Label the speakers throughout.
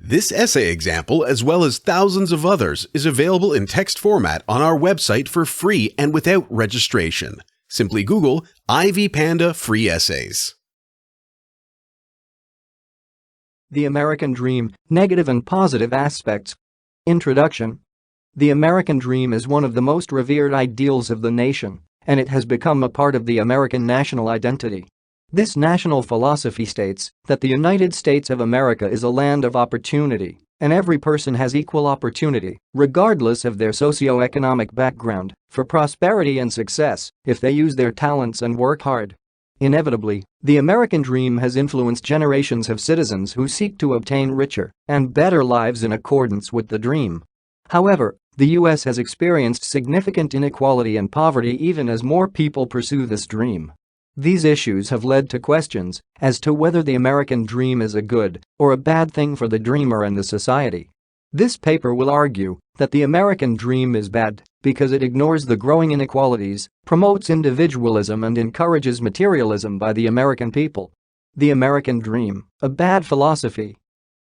Speaker 1: This essay example, as well as thousands of others, is available in text format on our website for free and without registration. Simply Google Ivy Panda Free Essays.
Speaker 2: The American Dream, Negative and Positive Aspects. Introduction. The American Dream is one of the most revered ideals of the nation, and it has become a part of the American national identity. This national philosophy states that the United States of America is a land of opportunity, and every person has equal opportunity, regardless of their socio-economic background, for prosperity and success if they use their talents and work hard. Inevitably, the American dream has influenced generations of citizens who seek to obtain richer and better lives in accordance with the dream. However, the U.S. has experienced significant inequality and poverty even as more people pursue this dream. These issues have led to questions as to whether the American dream is a good or a bad thing for the dreamer and the society. This paper will argue that the American dream is bad because it ignores the growing inequalities, promotes individualism and encourages materialism by the American people. The American Dream, a bad philosophy.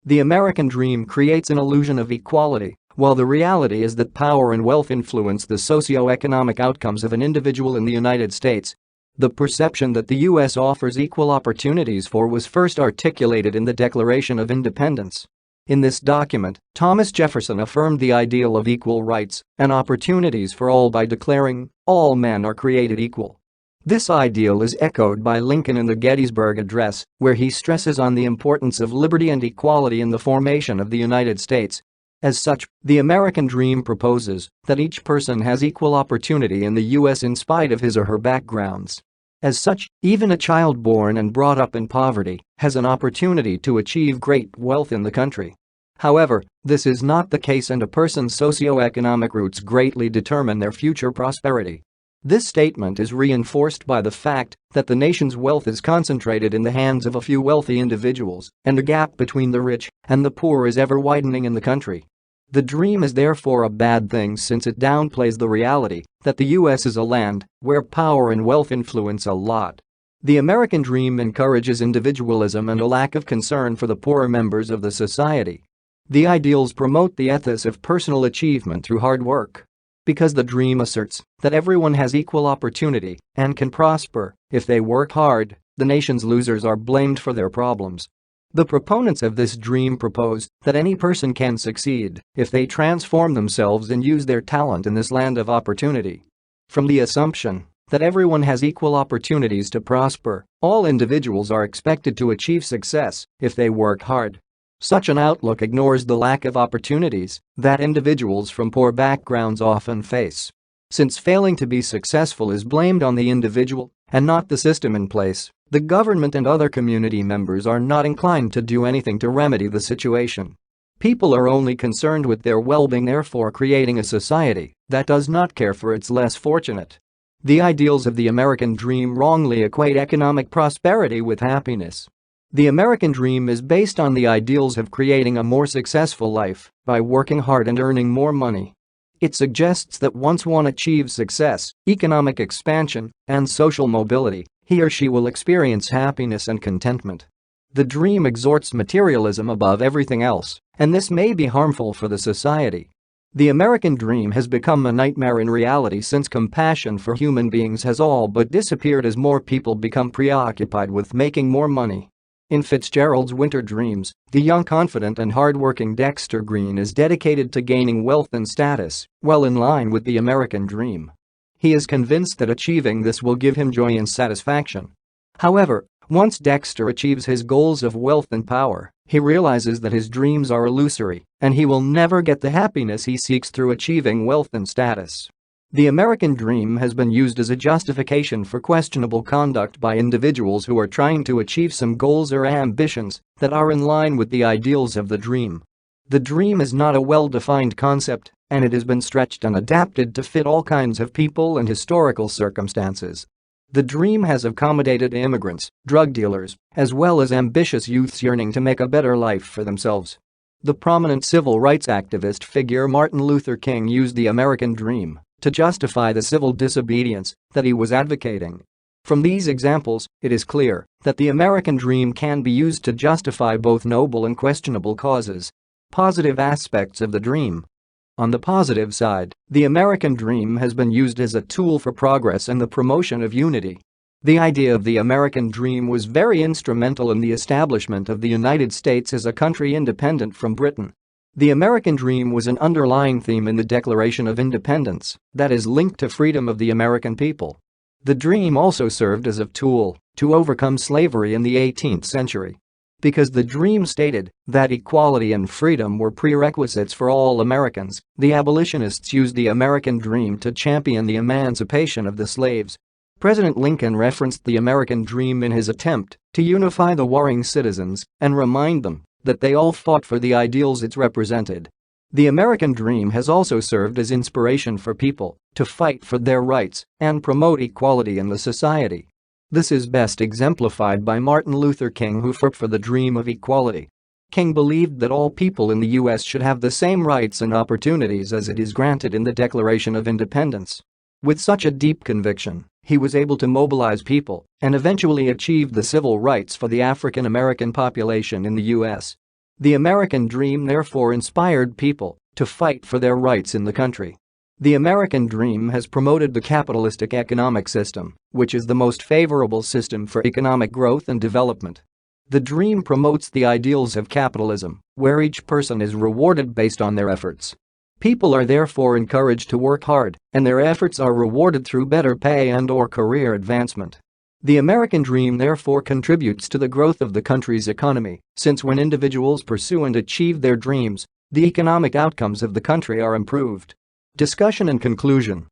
Speaker 2: The American dream creates an illusion of equality, while the reality is that power and wealth influence the socio-economic outcomes of an individual in the United States. The perception that the U.S. offers equal opportunities was first articulated in the Declaration of Independence. In this document, Thomas Jefferson affirmed the ideal of equal rights and opportunities for all by declaring, "All men are created equal." This ideal is echoed by Lincoln in the Gettysburg Address, where he stresses on the importance of liberty and equality in the formation of the United States. As such, the American dream proposes that each person has equal opportunity in the U.S. in spite of his or her backgrounds. As such, even a child born and brought up in poverty has an opportunity to achieve great wealth in the country. However, this is not the case, and a person's socio-economic roots greatly determine their future prosperity. This statement is reinforced by the fact that the nation's wealth is concentrated in the hands of a few wealthy individuals, and the gap between the rich and the poor is ever widening in the country. The dream is therefore a bad thing since it downplays the reality that the U.S. is a land where power and wealth influence a lot. The American dream encourages individualism and a lack of concern for the poorer members of the society. The ideals promote the ethos of personal achievement through hard work. Because the dream asserts that everyone has equal opportunity and can prosper if they work hard, the nation's losers are blamed for their problems. The proponents of this dream propose that any person can succeed if they transform themselves and use their talent in this land of opportunity. From the assumption that everyone has equal opportunities to prosper, all individuals are expected to achieve success if they work hard. Such an outlook ignores the lack of opportunities that individuals from poor backgrounds often face. Since failing to be successful is blamed on the individual and not the system in place, the government and other community members are not inclined to do anything to remedy the situation. People are only concerned with their well-being, therefore creating a society that does not care for its less fortunate. The ideals of the American dream wrongly equate economic prosperity with happiness. The American dream is based on the ideals of creating a more successful life by working hard and earning more money. It suggests that once one achieves success, economic expansion, and social mobility, he or she will experience happiness and contentment. The dream exhorts materialism above everything else, and this may be harmful for the society. The American dream has become a nightmare in reality since compassion for human beings has all but disappeared as more people become preoccupied with making more money. In Fitzgerald's Winter Dreams, the young, confident and hard-working Dexter Green is dedicated to gaining wealth and status, well in line with the American dream. He is convinced that achieving this will give him joy and satisfaction. However, once Dexter achieves his goals of wealth and power, he realizes that his dreams are illusory and he will never get the happiness he seeks through achieving wealth and status. The American dream has been used as a justification for questionable conduct by individuals who are trying to achieve some goals or ambitions that are in line with the ideals of the dream. The dream is not a well-defined concept, and it has been stretched and adapted to fit all kinds of people and historical circumstances. The dream has accommodated immigrants, drug dealers, as well as ambitious youths yearning to make a better life for themselves. The prominent civil rights activist figure Martin Luther King used the American dream to justify the civil disobedience that he was advocating. From these examples, it is clear that the American dream can be used to justify both noble and questionable causes. Positive aspects of the dream. On the positive side, the American dream has been used as a tool for progress and the promotion of unity. The idea of the American dream was very instrumental in the establishment of the United States as a country independent from Britain. The American dream was an underlying theme in the Declaration of Independence that is linked to freedom of the American people. The dream also served as a tool to overcome slavery in the 18th century. Because the dream stated that equality and freedom were prerequisites for all Americans, the abolitionists used the American dream to champion the emancipation of the slaves. President Lincoln referenced the American dream in his attempt to unify the warring citizens and remind them that they all fought for the ideals it represented. The American dream has also served as inspiration for people to fight for their rights and promote equality in the society. This is best exemplified by Martin Luther King, who fought for the dream of equality. King believed that all people in the U.S. should have the same rights and opportunities as it is granted in the Declaration of Independence. With such a deep conviction, he was able to mobilize people and eventually achieve the civil rights for the African American population in the U.S. The American dream therefore inspired people to fight for their rights in the country. The American dream has promoted the capitalistic economic system, which is the most favorable system for economic growth and development. The dream promotes the ideals of capitalism, where each person is rewarded based on their efforts. People are therefore encouraged to work hard, and their efforts are rewarded through better pay and/or career advancement. The American dream therefore contributes to the growth of the country's economy, since when individuals pursue and achieve their dreams, the economic outcomes of the country are improved. Discussion and conclusion.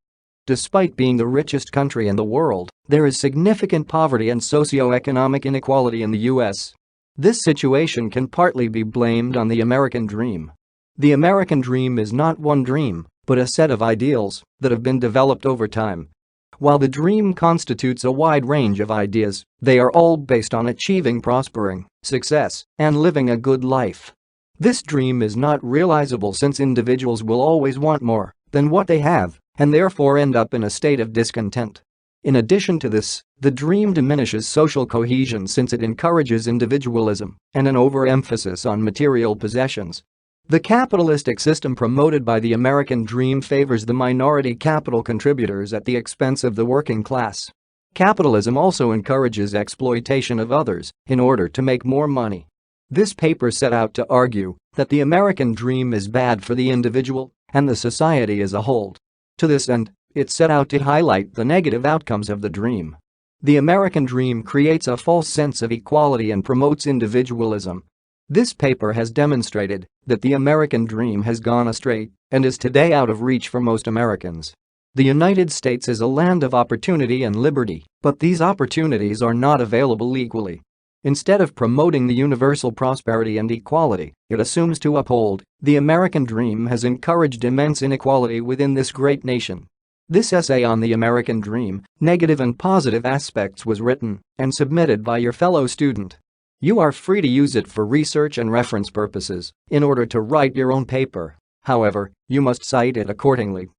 Speaker 2: Despite being the richest country in the world, there is significant poverty and socio-economic inequality in the U.S. This situation can partly be blamed on the American dream. The American dream is not one dream, but a set of ideals that have been developed over time. While the dream constitutes a wide range of ideas, they are all based on achieving prospering, success, and living a good life. This dream is not realizable since individuals will always want more than what they have and therefore end up in a state of discontent. In addition to this, the dream diminishes social cohesion since it encourages individualism and an overemphasis on material possessions. The capitalistic system promoted by the American dream favors the minority capital contributors at the expense of the working class. Capitalism also encourages exploitation of others in order to make more money. This paper set out to argue that the American dream is bad for the individual and the society as a whole. To this end, it set out to highlight the negative outcomes of the dream. The American dream creates a false sense of equality and promotes individualism. This paper has demonstrated that the American dream has gone astray and is today out of reach for most Americans. The United States is a land of opportunity and liberty, but these opportunities are not available equally. Instead of promoting the universal prosperity and equality it assumes to uphold, the American dream has encouraged immense inequality within this great nation. This essay on the American dream, negative and positive aspects, was written and submitted by your fellow student. You are free to use it for research and reference purposes in order to write your own paper. However, you must cite it accordingly.